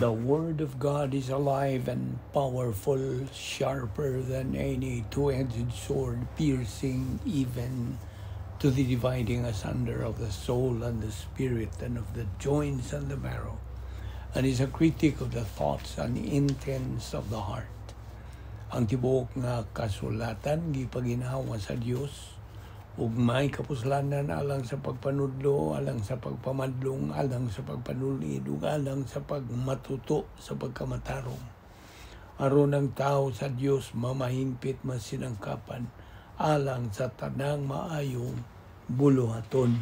The Word of God is alive and powerful, sharper than any two-edged sword, piercing even to the dividing asunder of the soul and the spirit and of the joints and the marrow, and is a critic of the thoughts and intents of the heart. Ang tibuok nga kasulatan gipaginawa sa Dios ug may kapuslanan alang sa pagpanudlo, alang sa pagpamadlong, alang sa pagpanulid, ug alang sa pagmatuto sa pagkamatarong. Aron ang tao sa Dios mamahimpit masinangkapan alang sa tanang maayong buluhaton.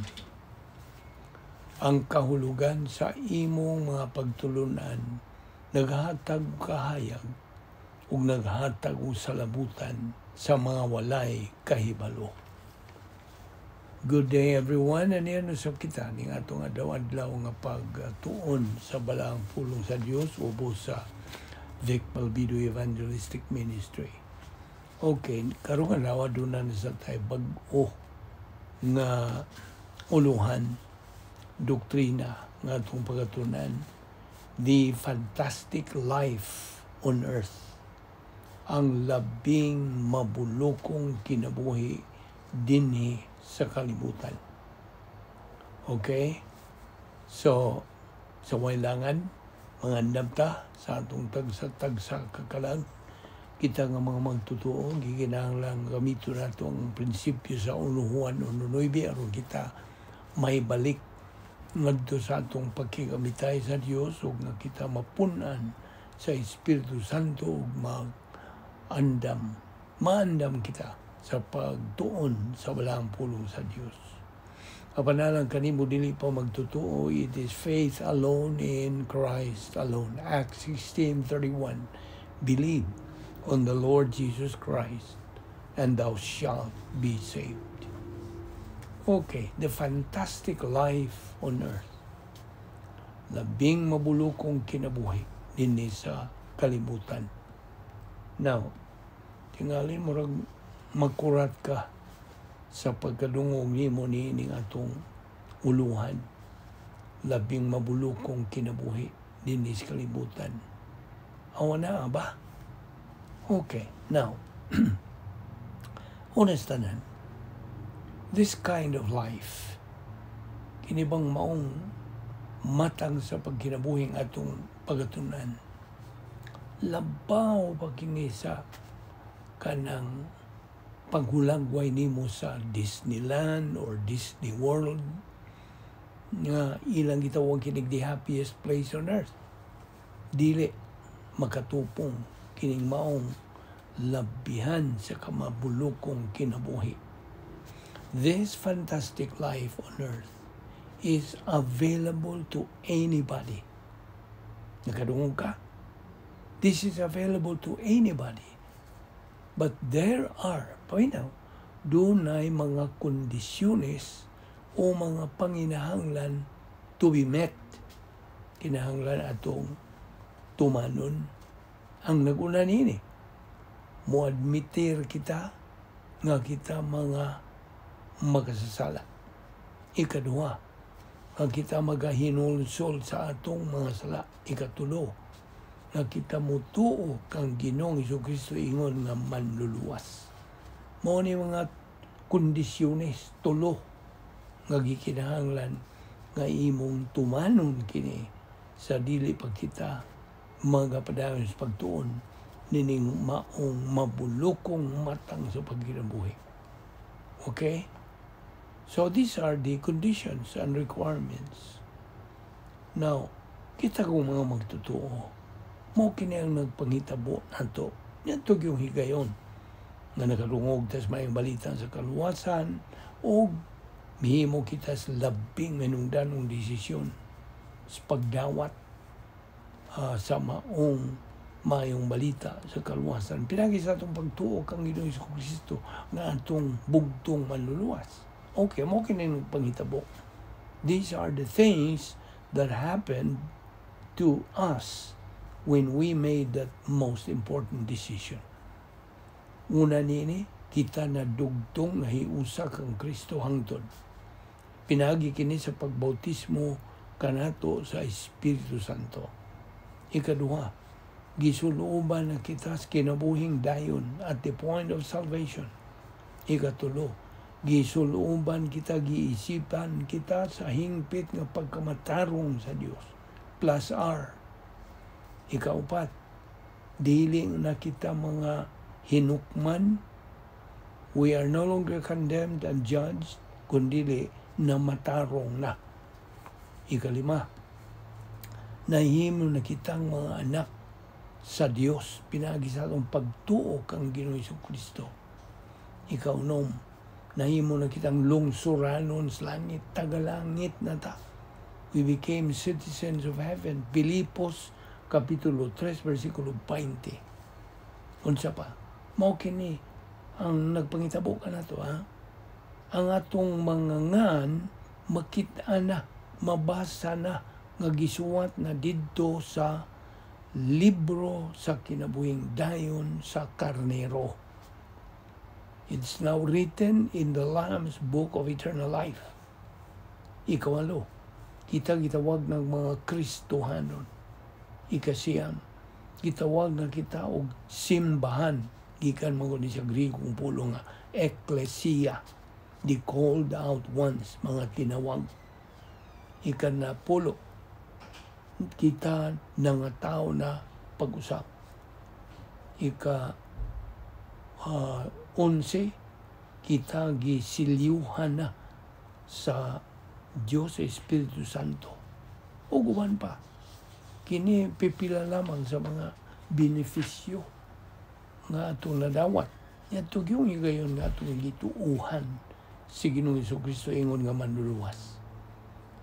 Ang kahulugan sa imong mga pagtulunan naghatag kahayag ug naghatag og salabutan sa mga walay kahibalo. Good day everyone, and yan usab kita ning atong adlaw-adlaw nga pagtuon sa balaang pulong sa Dios ubos sa Vic Balbido Evangelistic Ministry. Okay, karong adlaw aduna na sa tayo bag-o nga uluhan, doktrina nga atong pagatunan, the fantastic life on earth, ang labing mabulokong kinabuhi dinhi sa kalibutan. Okay? So, sa wailangan, mga andamta sa atong tagsa kakalag, kita nga mga magtutuo, giginahanglang gamiton nato ang prinsipyo sa 1 Juan 1:9 aron kita may balik ngadto sa atong pagkigamitay sa Dios ug nga kita mapunan sa Espiritu Santo ug maandam kita sa pagtuon sa balaang pulong sa Dios. Kapanalang kanimo dili pa magtutuo, it is faith alone in Christ alone. Acts 16:31. Believe on the Lord Jesus Christ and thou shalt be saved. Okay, the fantastic life on earth. Labing mabulokong kinabuhi dinhi sa kalibutan. Now, tingalin mo rag magkurat ka sa pagkadungog nimo niining atong uluhan. Labing mabulokong kinabuhi dinhi sa kalibutan. Awa na ba? Okay, now, unas tanan, this kind of life, kinibang maong matang sa pagkinabuhing atong pagatunan, labaw pa kini sa kanang paghulagway nimo sa Disneyland or Disney World nga ilang gitawag kinig the happiest place on earth. Dili makatupong kining maong labihan sa kamabulokong kinabuhi. This fantastic life on earth is available to anybody. Nakadungog ka? This is available to anybody. But there are, doon ay mga kondisyones o mga panginahanglan to be met. Kinahanglan atong tumanon. Ang naguna nini, mo admitir kita nga kita mga makasasala. Ikaduha, nga kita magahinulsol sa atong mga sala. Ikatulo, nga kita mutuo kang Ginoong Jesucristo ingon nga manluluwas. Mao ni mga kondisyones tulo nga gikinahanglan nga imong tumanon kini sa dili pa kita magapadayon sa pagtuon nining maong mabulokong matang sa pagkinabuhi. Okay? So these are the conditions and requirements. Now, kita kung mga magtutuo, mo kini ang nagpangitabo nato. Yato yung higayon nga nakalungog tas may balita sa kaluwasan o mihimo kita sa labing manungdanong desisyon sa pagdawat sa maong mayong balita sa kaluwasan. Pinagi sa atong pagtuo kang Ginoong Jesucristo nga atong bugtong manluluwas. Okay, mo kini ang nagpangitabo. These are the things that happened to us when we made that most important decision. Una nini, kita na dugtong nahiusa kang Kristo hangtod. Pinagi kini sa pagbautismo kanato sa Espiritu Santo. Ikaduha, gisuluban na kita sa kinabuhing dayon at the point of salvation. Ikatulo, gisuluban kita, giisipan kita sa hingpit nga pagkamatarong sa Dios. Plus R. Ikaupat, dili na kita mga hinukman. We are no longer condemned and judged, kundi na matarong na. Ikalima, nahimo na kitang mga anak sa Dios, pinagi sa atong pagtuo kang Ginoong Jesucristo. Ikaunom, nahimo na kitang lungsuranon sa langit, tagalangit na ta. We became citizens of heaven. Pilipos, Kapitulo 3, versikulo 20. Unsa pa? Mao kini ang nagpangitabo ka na to, ha? Ang atong mga ngan, makita na, mabasa na, nga gisuwat na didto sa libro sa kinabuhing dayon sa karnero. It's now written in the Lamb's Book of Eternal Life. Ikawalo, kita gitawag ng mga Kristohanon. Ikasiyam, gitawag na kita og simbahan. Gikan mo ni sa Grigong pulo nga, Ecclesia, the called out ones, mga tinawag. Ikanapulo, kita nga tao na pag-usap. 11, kita gisilyuhan na sa Diyos sa Espiritu Santo. O guban pa, kini pipila lamang sa mga benepisyo nga atong nadawat. Yato yung igayon nga atong gituuhan si Ginoong Jesucristo ingon nga manluluwas.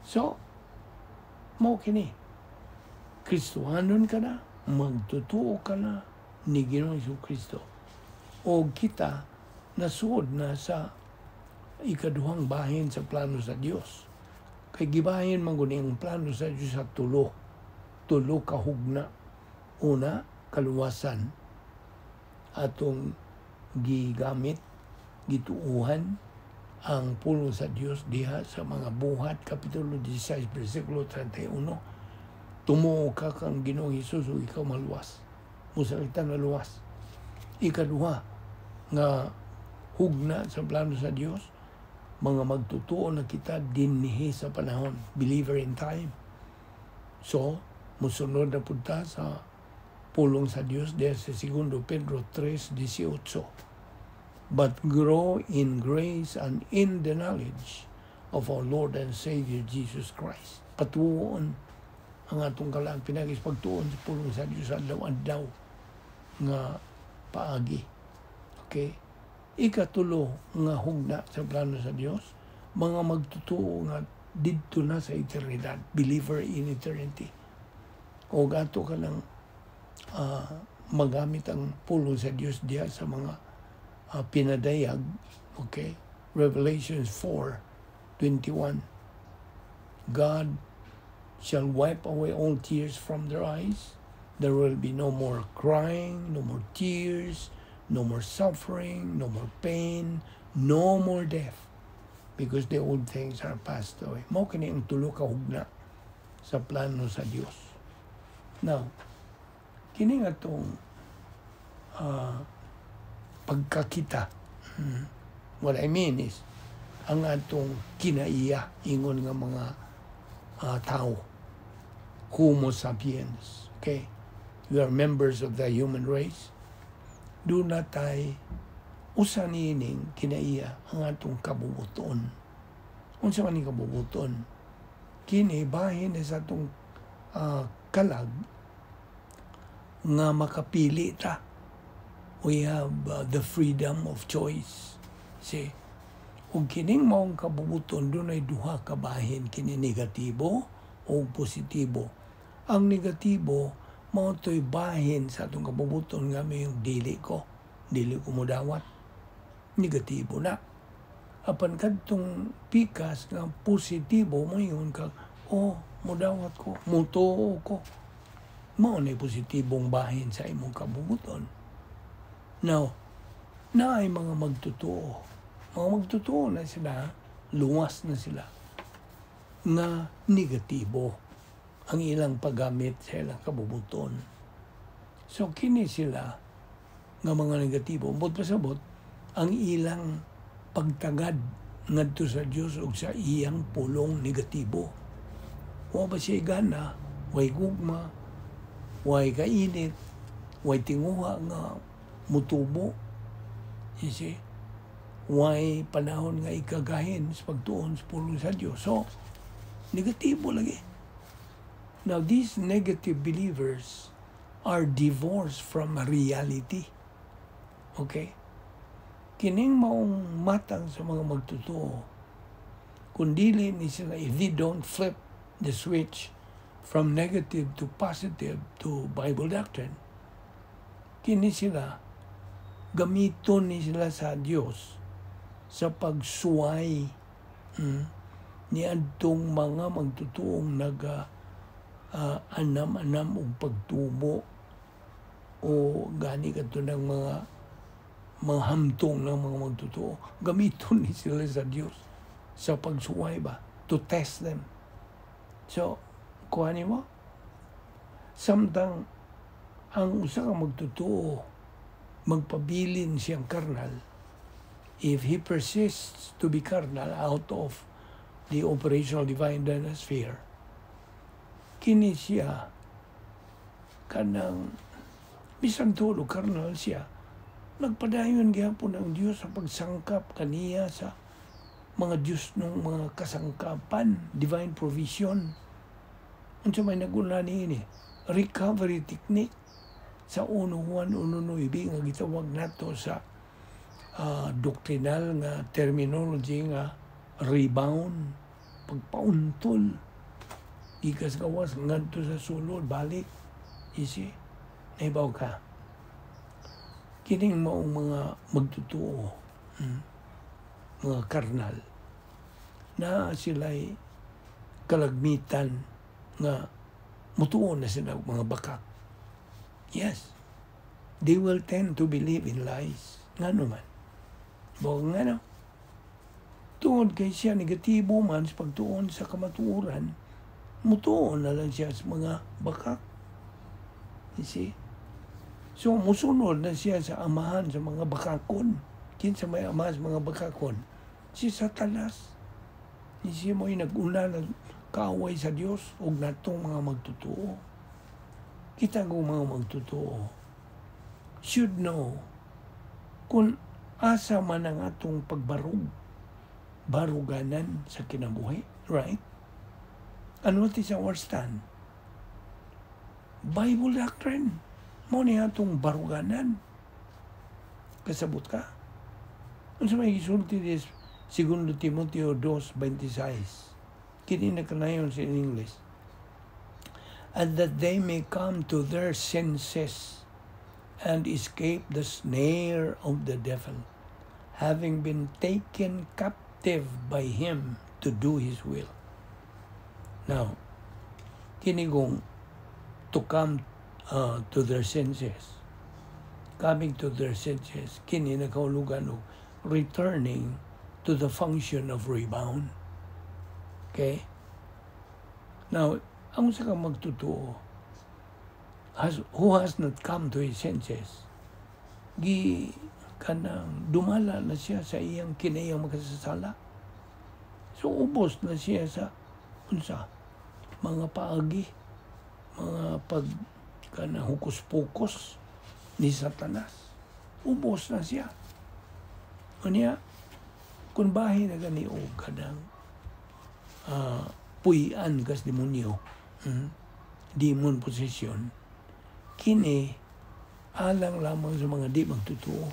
So, mao kini. Kristohanon ka na, magtutuo ka na ni Ginoong Jesucristo. O kita nasuod na sa ikaduhang bahin sa plano sa Dios. Kay gibahin man guni ang plano sa Dios sa tulo kahugna. Una, kaluwasan. Atong gigamit, gituuhan ang pulong sa Dios diha sa mga buhat, Kapitulo 16, versikulo 31. Tumuo ka kang Ginoong Hesus o ikaw maluwas. Musakita na luwas. Ikaduha, nga hugna sa plano sa Dios, mga magtutuo na kita dinhi sa panahon, believer in time. So, musunod na punta sa pulong sa Dios diha sa 2 Pedro 3:18. But grow in grace and in the knowledge of our Lord and Savior Jesus Christ. Patuon ang atong kalang pinagis pagtuon sa pulong sa Dios adlaw-adlaw nga paagi. Okay? Ikatulo nga hugna sa plano sa Dios, mga magtutuo nga didto na sa eternidad, believer in eternity. O gato ka lang magamit ang pulong sa Dios diya sa mga pinadayag. Okay? Revelations 4:21. God shall wipe away all tears from their eyes. There will be no more crying, no more tears, no more suffering, no more pain, no more death, because the old things are passed away. Mao kini ang tulo ka hugna sa plano sa Dios. Now, kini nga itong pagkakita. What I mean is, ang atong kinaiya, ingon nga mga tao, Homo sapiens. Okay? We are members of the human race. Doon na tayo usa niining kinaiya ang atong kabubuton. Unsa man ni kabubuton? Kini bahin sa atong kalag nga makapili ta. We have the freedom of choice. See, ug kining maong kabubuton doon ay duha ka bahin, kini negatibo o positibo. Ang negatibo mao to'y bahin sa atong kabubuton nga may yung dili ko mo dawat. Negatibo na. Apan kadtong pikas nga positibo mo yun ka, mudawat ko, mutuo ko. Mao na positibong bahin sa imong kabubuton. Now, na ay mga magtutuo. Mga magtutuo na sila, luwas na sila, nga negatibo. ang ilang paggamit sa ilang kabubuton. So kini sila nga mga negatibo. Ambot pasabot, ang ilang pagtagad ngadto sa Dios ug sa iyang pulong negatibo. Wa ba siya gana, way gugma, way kainit, way tinguha nga mutubo. You see? Way panahon nga ikagahin sa pagtuon sa pulong sa Dios. So, negatibo lagi. Now, these negative believers are divorced from reality. Okay? Kining maong matang sa mga magtotoo, kung dili ni sila, if they don't flip the switch from negative to positive to Bible doctrine, kini sila, gamiton ni sila sa Dios sa pagsuway ni adtong mga magtutuong anam-anam og pagtubo o gani kadto ng mga hamtong ng mga magtutuo. Gamiton ni sila sa Dios sa pagsuway ba, to test them. So, kuhanin mo, samtang ang usa ka magtutuo, magpabilin siyang karnal, if he persists to be carnal out of the operational divine sphere, kini siya kanang bisan tulo carnal siya, nagpadayon gyapon ang Dios sa pagsangkap kaniya sa mga Diyos ng mga kasangkapan, divine provision. Unsa may naguna niini? Recovery technique sa 1 Juan 1:9 nga gitawag nato sa doctrinal nga terminology nga rebound, pagpauntol, gikas gawas ngadto sa sulod balik. Isi, naibaw ka. Kining maong mga magtutuo, mga karnal, na sila'y kalagmitan nga mutuon na sila mga bakak. Yes, they will tend to believe in lies. Nga naman. Bawa nga no. Tungod kay siya negatibo man sa pagtuon sa kamatuoran, mutuon na lang siya sa mga bakak. You see? So, musunod na siya sa amahan sa mga bakakon. Kinsa may amahan sa mga bakakon? Si Satanas. Siya mo'y nag-una ng kaaway sa Diyos o natong mga magtutuo. Kita kong mga magtutuo should know kung asa man ang atong baruganan sa kinabuhi. Right? And what is our stand? Bible doctrine. Mo ni atong baruganan. Kasabot ka? Ano sa may gisulti des 2 Timoteo 2:26. Kini na kanayon sa English. And that they may come to their senses and escape the snare of the devil, having been taken captive by him to do his will. Now, kini kong to come to their senses. Coming to their senses, kini nakaulugan o returning to the function of rebound. Okay? Now, ang sa kang magtutuo, who has not come to his senses, kanang dumala na siya sa iyang kinayang makasasala. So, ubos na siya sa mga paagi, mga kanang hukus-pukus ni Satanas. Ubos na siya. Kanya, kung bahay na gani o kanang puyan kas demonyo, demon possession, kini alang lamang sa mga di magtutuo.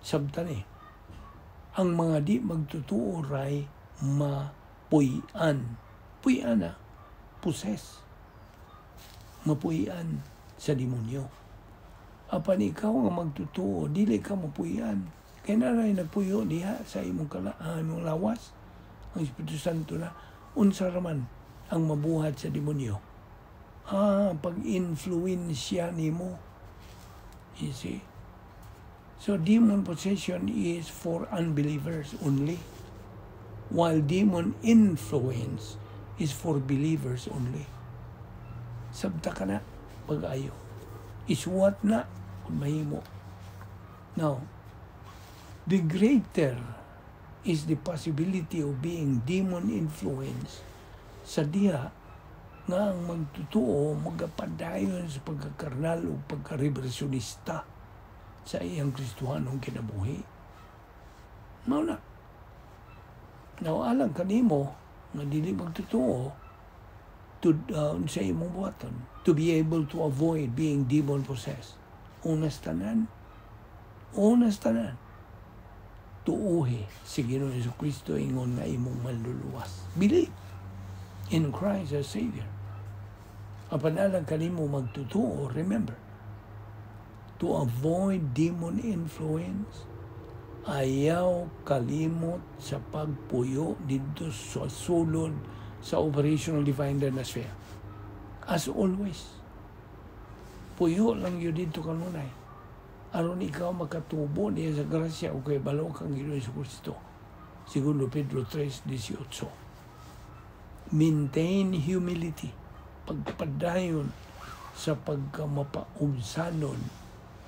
Sabtan ang mga di magtutuo ray mapuyan. Puyan na, possess. Mapuyan sa demonyo. Apan ikaw nga magtutuo, dili ka mapuyan. Kaya naray nagpuyo diha sa imong lawas. Ang Espiritu Santo na unsa raman ang mabuhat sa demonyo. Pag-influensya nimo. You see? So demon possession is for unbelievers only. While demon influence is for believers only. Sabta ka na, pag-ayo. Isuwat na, kung mahimo. Now, the greater is the possibility of being demon influenced sa diha nga ang magtutuo, magapadayon sa pagkakarnal o pagkarevolusyonista sa iyang Kristohanong kinabuhi. Mao na. Alang kanimo nga dili magtutuo to sa imong buhaton, to be able to avoid being demon possessed. Unas tanan, tuuhi si Ginoong Jesucristo ingon nga imong manluluwas. Believe in Christ as Savior. Apanalang kanimo magtutuo, remember, to avoid demon influence, ayaw kalimot sa pagpuyo dito sa sulod sa operational divine dynasty. As always, puyo lang yun dito kanunay. Aron ikaw makatubo niya sa grasya o kay balaw kang Ginoong Jesucristo. Segundo Pedro 3:18. Maintain humility. Pagpadayon sa pagkamapausanon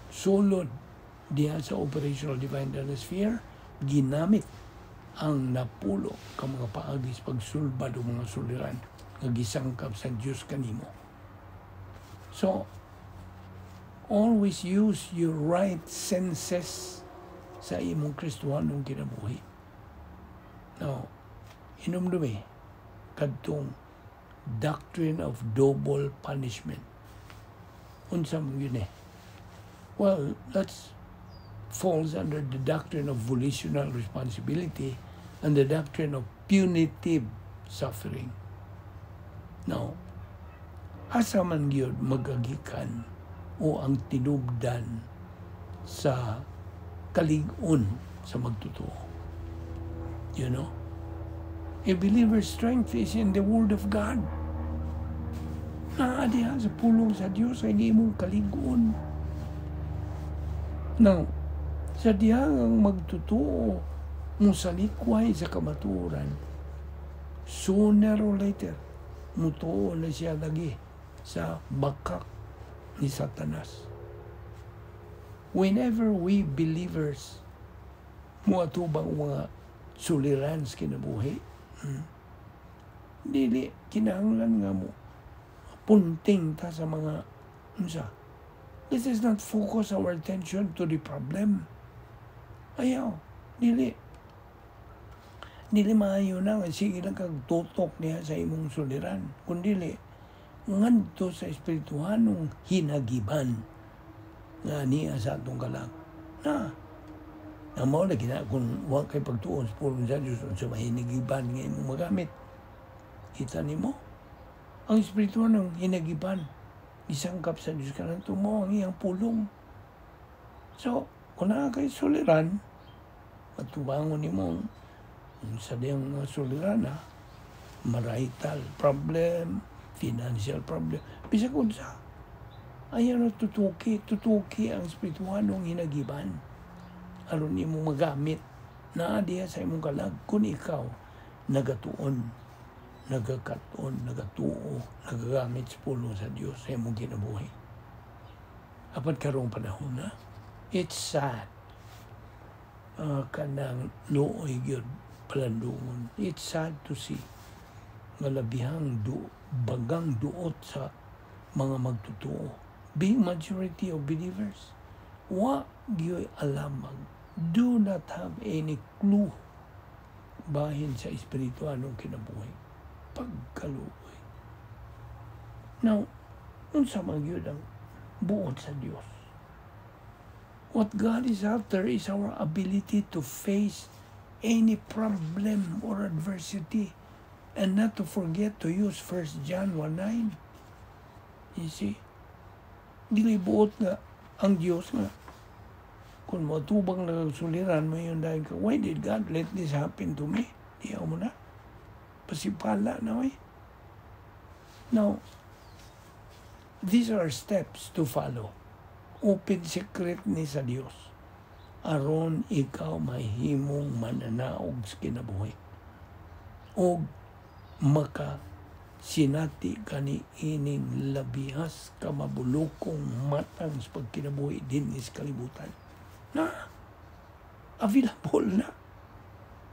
sulod diha sa operational divine sphere, ginamit ang napulo ka mga paagis pagsulbad o mga suliran nga gisangkap sa Dios kanimo. So, always use your right senses sa imong Kristohanong kinabuhi. Now, inumdumi kadtong doctrine of double punishment. Unsa man yun eh? Well, that falls under the doctrine of volitional responsibility and the doctrine of punitive suffering. Now, asa man yun magagikan o ang tinubdan sa kalig-on sa magtutuo. You know? A believer's strength is in the Word of God. Naadiha sa pulong sa Diyos ay imong kalig-on. Now, sa dihang magtutuo mo sa likway sa kamaturan, sooner or later, mutuo na siya lagi sa bakak ni Satanas. Whenever we believers mo atubang mga sulirans kinabuhi, dili kinahanglan nga mo punting ta sa mga unsa. This is not focus our attention to the problem. Ayaw, dili maayo na nga sige lang kag tutok niya sa imong suliran, kundili ngadto sa espirituhanong hinagiban nga niya sa atong kalag. Mao na gina kung wa kay pagtuon sa pulong sa Diyos sa mahinagiban nga imong magamit. Kita nimo ang espirituhanong hinagiban isangkap sa Diyos kanang tumo ang iyang pulong. So, kung na kay suliran, matubangon nimo sa diyang suliran marital problem, financial problem, bisag unsa. Ayaw na tutuki ang espirituhanong hinagiban. Aron nimo magamit na diha sa imong kalag kung ikaw nagatuon, nagatuo, nagagamit sa pulong sa Dios sa imong kinabuhi. Apan karong panahon na, it's sad. Kanang nooy gyud palandungon. It's sad to see nga labihang bagang duot sa mga magtutuo. Being majority of believers, wa gyud alamang, do not have any clue bahin sa espirituhanong kinabuhi. Pagkaluoy. Now, unsa man gyud ang buot sa Dios? What God is after is our ability to face any problem or adversity and not to forget to use 1 John 1:9. You see? Dili buot nga ang Diyos nga kung matubang nagsuliran mo yun dahil ka, why did God let this happen to me? Diyaw mo na. Pasipala na eh. Now, these are steps to follow. Open secret ni sa Diyos. Aron ikaw mahimong mananaog sa kinabuhi. O sinati kani ining labihas ka mabulokong matang sa pagkinabuhi din is kalibutan. Na, available na.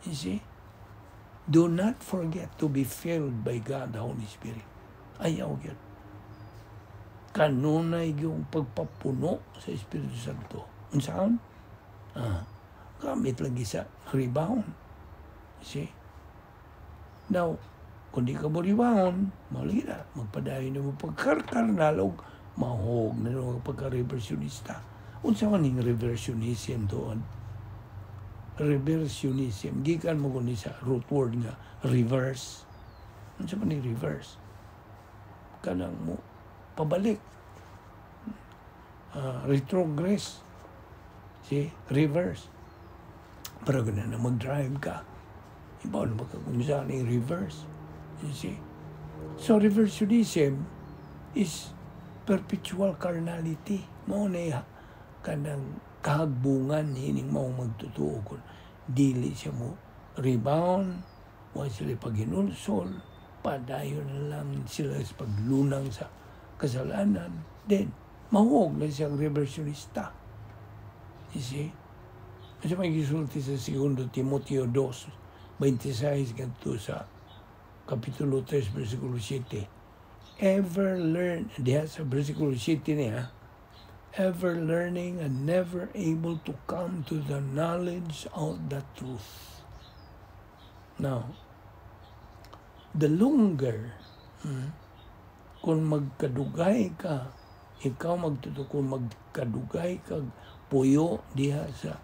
You see? Do not forget to be filled by God, the Holy Spirit. Ayaw yun. Kanunay yung pagpapuno sa Espiritu Santo. Unsaan? Gamit lagi sa rebound. See? Now, kung di ka mo rebound, malagi na. Magpadayon na mo pagkarkarnal o mahog na nung pagka-reversionista. Unsaan yung reversionism doon? Reversionism. Gikan mo kung sa root word nga, reverse. Unsaan yung reverse? Kanang mo pabalik. Retrogress. See? Reverse. Pero gano'n na mag-drive ka. Iba na magkakumisa na yung reverse. You see? So, reversionism is perpetual carnality. Mao na kanang kahagbungan hining mao magtutuo kung dili siya mo rebound, wa sila paghinulsol, padayon na lang sila sa paglunang sa kasalanan. Then, mahog na siyang reversionista. You see? Kasi may gisulti sa 2 Timoteo 2:26 ganito sa Kapitulo 3, versikulo 7. Ever learn, diha sa versikulo 7 niya, ever learning and never able to come to the knowledge of the truth. Now, the longer, kung magkadugay ka, ikaw kung magkadugay ka, puyo diha sa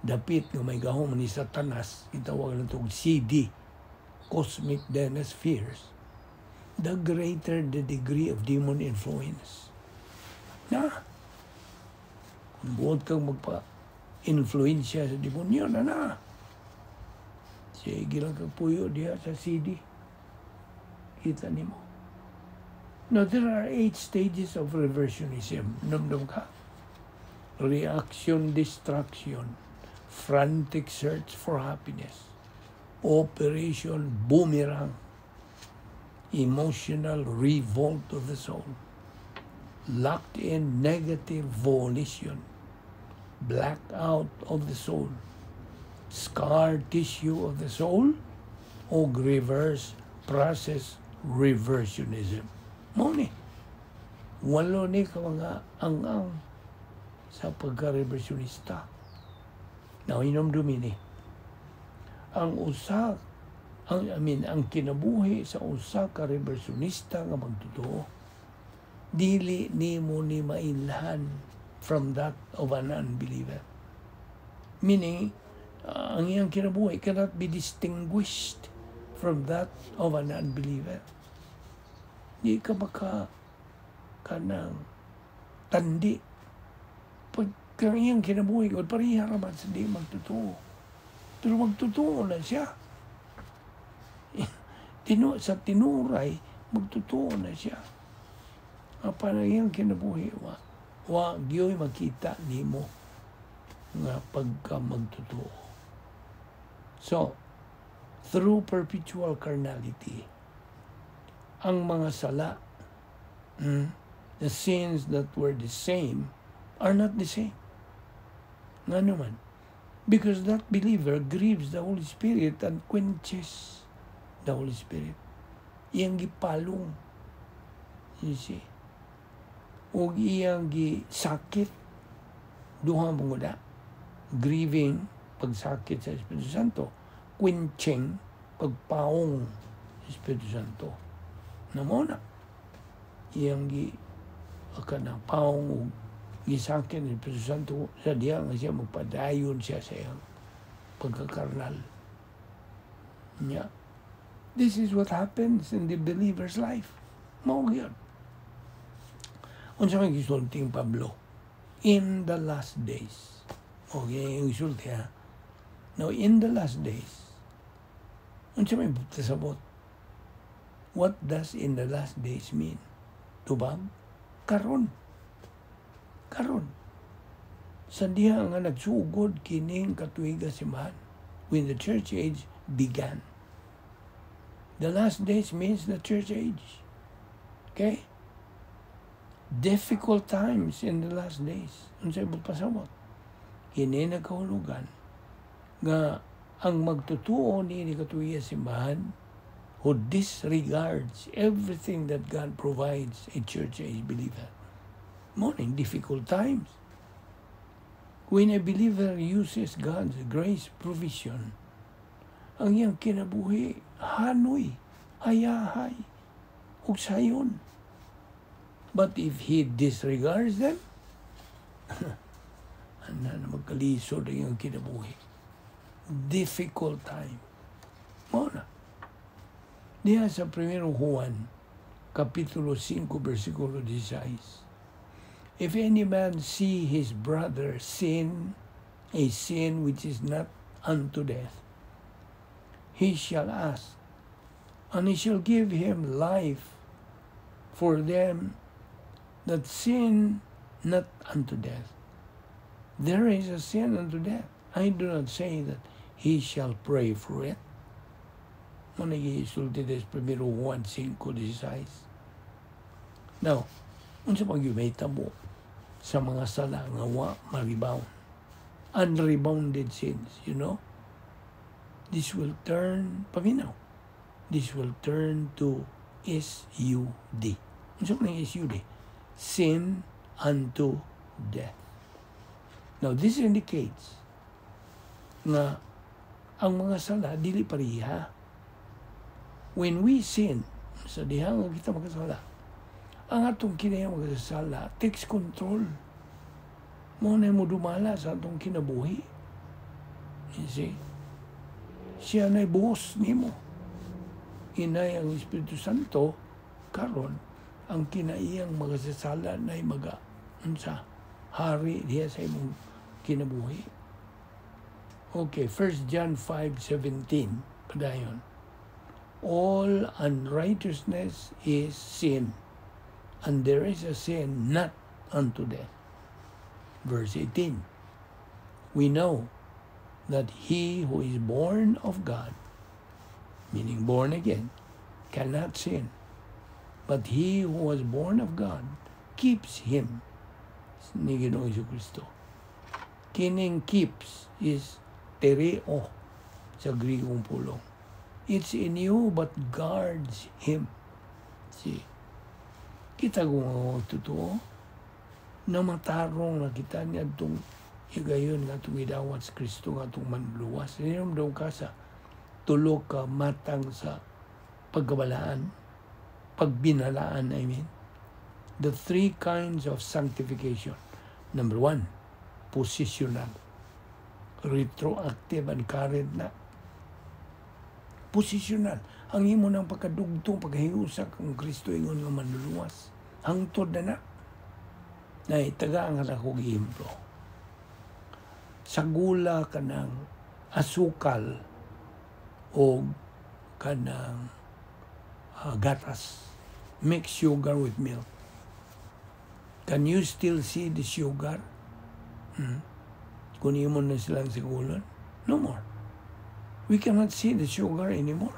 dapit nga may gahom ni Satanas, itawag na itong CD, Cosmic Denospheres, the greater the degree of demon influence. Na, kung buod kang magpa-influensya sa demonyo, na. Sige lang kang puyo diha sa CD. Kita ni mo. Now, there are 8 stages of reversionism. Namdam ka? Reaction, distraction, frantic search for happiness, operation boomerang, emotional revolt of the soul, locked in negative volition, blackout of the soul, scar tissue of the soul, o reverse process reversionism. Mo ni, walo ni ka mga ang sa pagka-reversionista. Now, inomdumi ni, ang kinabuhi sa usa ka reversionista nga magtotoo, dili nimo ni mailhan from that of an unbeliever. Meaning, ang iyang kinabuhi cannot be distinguished from that of an unbeliever. Di ka kanang tandi. Pag iyang kinabuhi ko, pariha naman sa di magtotoo. Pero magtotoo na siya. Sa tinuray, magtotoo na siya. Apa na iyang kinabuhi, wa giyo'y makita ni mo nga pagka magtotoo. So, through perpetual carnality, ang mga sala, the sins that were the same, are not the same. Nga naman. Because that believer grieves the Holy Spirit and quenches the Holy Spirit. Iyang gipalong. You see? O iyang gisakit. Duha mong grieving, pagsakit sa Espiritu Santo. Quenching, pagpaong sa Espiritu Santo. Namona. Iyang paong o gisakit ng Espiritu Santo sa diya nga siya magpadayon siya sa iyang pagkakarnal. Yeah. This is what happens in the believer's life. Mao yun. Unsa may gisulting Pablo? In the last days. Okay, yung gisulti ha. Now, in the last days, unsa may sabot? What does in the last days mean? Tubag? Karon. Sa diha nga nagsugod kining katuiga simbahan when the church age began. The last days means the church age. Okay? Difficult times in the last days. Unsay pasabot. Kini nagkahulugan nga ang magtutuo ni katuya simbahan who disregards everything that God provides a church age believer. Morning, difficult times. When a believer uses God's grace provision, ang iyang kinabuhi, hanoy, hayahay, ug sayon. But if he disregards them, na magkalisod ang iyang kinabuhi. Difficult time. Muna. Diya sa 1 Juan, Kapitulo 5, versikulo 16. If any man see his brother sin, a sin which is not unto death, he shall ask, and he shall give him life for them that sin not unto death. There is a sin unto death. I do not say that he shall pray for it. Managisulti des 1 Juan 5:16. Now, unsa pagyumay mo sa mga sala nga wa ma-rebound. Unrebounded sins, you know? This will turn, paminaw, this will turn to SUD. Unsa man ang SUD? Sin unto death. Now, this indicates nga ang mga sala dili pareha. When we sin, sa dihang kita magkasala, ang atong kinayang magkasala takes control. Muna mo dumala sa atong kinabuhi. You see? Siya na'y boss nimo. Inay ang Espiritu Santo, karon ang kinaiyang magkasala na'y unsa hari diya sa imong kinabuhi. Okay, 1 John 5:17, padayon. All unrighteousness is sin, and there is a sin not unto death. Verse 18, we know that he who is born of God, meaning born again, cannot sin. But he who was born of God keeps him. Ni Ginoong Jesucristo. Kining keeps is tereo sa Grigong pulong. It's in you but guards him. See, kita kung totoo, na matarong na kita niya itong igayon nga itong idawat sa Kristo nga itong manluwas. Inom daw ka sa tulog ka matang sa pagkabalaan, pagbinalaan, I mean. The three kinds of sanctification. Number 1, positional. Retroactive and current na. Positional. Ang imo ng pagkadugtong, pagkahiusak ang Kristo ingon nga manluluwas. Hangtod na na. Taga ang akong ihemplo. Sa gula ka ng asukal o ka ng gatas. Mix sugar with milk. Can you still see the sugar? Kung mo na silang sigulan? No more. We cannot see the sugar anymore.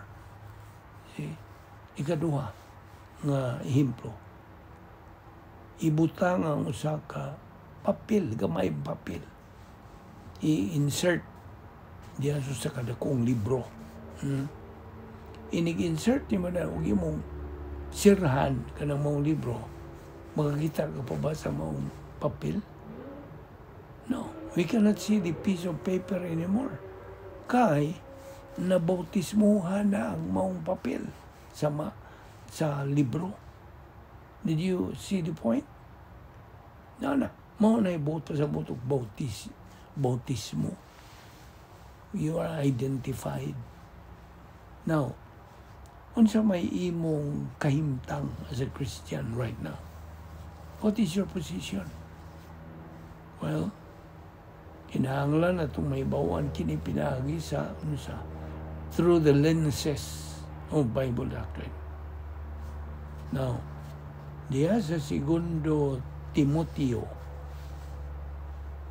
See? Ikaduha nga himplo. Ibutang ang usa ka papel, gamay papel. I-insert diya sa kadakong libro. Inig-insert ni mo na huwag mong sirhan ka ng mong libro. Makakita ka pa ba sa mong papel? No. We cannot see the piece of paper anymore. Kay nabautismuhan na ang maong papel sa libro. Did you see the point? No. Mao na iboto sa butog bautismo. You are identified. Now, unsa may imong kahimtang as a Christian right now? What is your position? Well, kinahanglan atong may bawaan kini pinagi sa through the lenses of Bible doctrine. Now, diya sa 2 Timoteo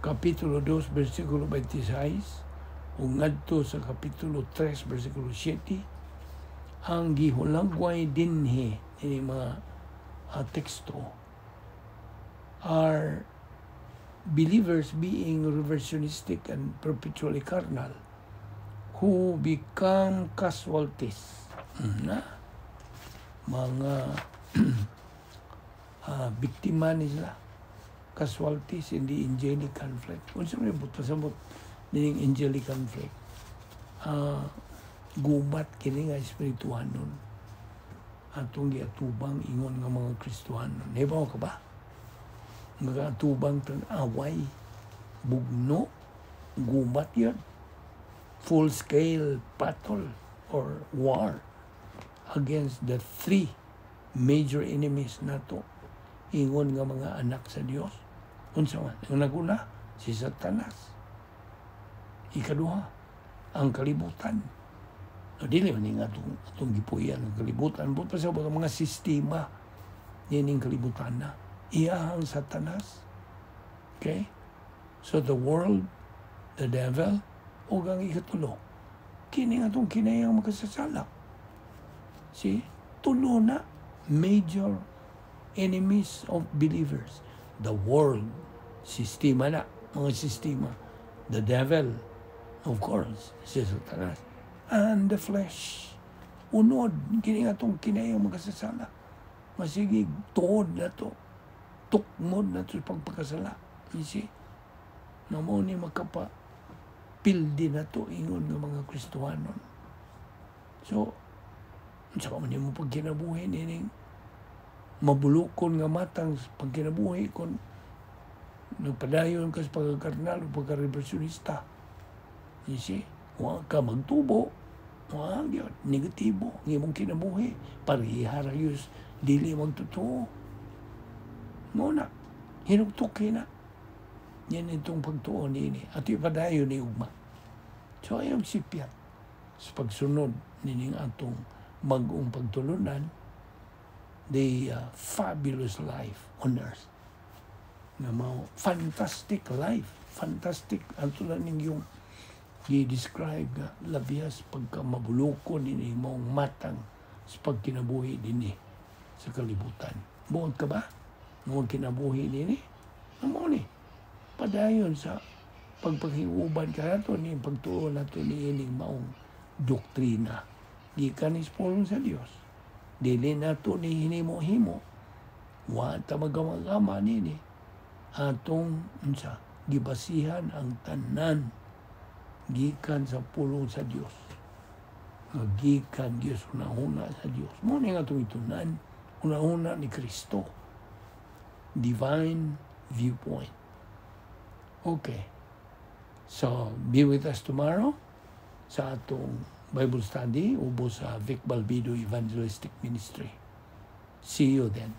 Kapitulo 2, versikulo 26, ug ngadto sa Kapitulo 3, versikulo 7, ang gihulagway dinhi ini mga teksto are believers being reversionistic and perpetually carnal who become casualties na mga biktima nila, casualties in the angelic conflict. Unsa may pasabot dining angelic conflict? Gubat kini nga espirituhanon atong giatubang ingon nga mga Kristohanon. Hibaw ka ba? Mga atubang tan away, bugno, gubat yun. Full-scale battle or war against the three major enemies nato. Ingon nga mga anak sa Dios. Unsa man? Ang naguna, si Satanas. Ikaduha, ang kalibutan. No, dili man nga atong gipuyan ang kalibutan. Buot pa sa mga sistema nining kalibutan na. Iya ang Satanas. Okay? So the world, the devil, o ang ikatulo. Kini nga itong kinayang makasasala. See? Tulo na major enemies of believers. The world, sistema na, mga sistema. The devil, of course, si Satanas. And the flesh. Unod, kini nga itong kinayang makasasala. Masigig, tuod na to. Tukmod na to sa pagpakasala. You see? Na mo ni makapa pildi na to ingon ng mga Kristohanon. So, sa man mo pagkinabuhi nining mabulukon nga matang pagkinabuhi kon nagpadayon ka sa pagkakarnal o pagkareversionista. You see? Huwag ka magtubo. Huwag yun. Negatibo. Ng imong kinabuhi. Pariharayos. Dili magtotoo. Muna. Hinugtuki na. Yan itong pagtuon ini. At ipadayon ni ugma. So ayong sipyat sa pagsunod nining atong mag-ong pagtulunan the fabulous life on earth. Nga mao fantastic life. Fantastic. Ato lang yung i-describe nga labias pagka mabulukon ini mong matang sa pagkinabuhi din sa kalibutan. Buod ka ba? Mong kinabuhi din Amo ni. Padayon sa pagpaghiuban ka nato ni pagtuon nato ni ining maong doktrina. Gikan is pulong sa Dios. Dili nato ni hinimo-himo. Wa ta magama-gama nini. Atong unsa gibasihan ang tanan gikan sa pulong sa Dios. Gikan Dios una-una sa Dios. Mo ni nga itong itunan, una-una ni Kristo. Divine viewpoint. Okay. So, be with us tomorrow sa atong Bible study ubos sa Vic Balbido Evangelistic Ministry. See you then.